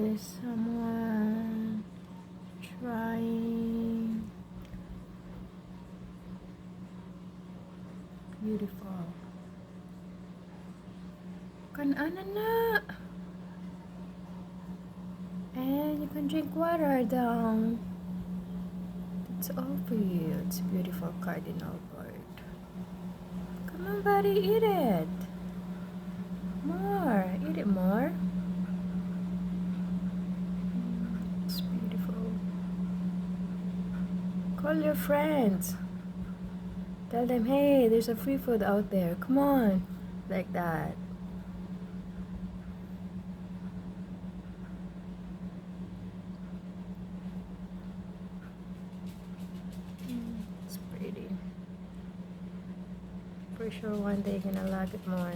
There's someone trying. Beautiful. Kan-ana na. And you can drink water down. It's all for you. It's a beautiful cardinal bird. Come on, buddy, eat it. More. Eat it more. It's beautiful. Call your friends. Tell them, hey, there's a free food out there. Come on. Like that. It's pretty. For sure one day you're gonna love it more.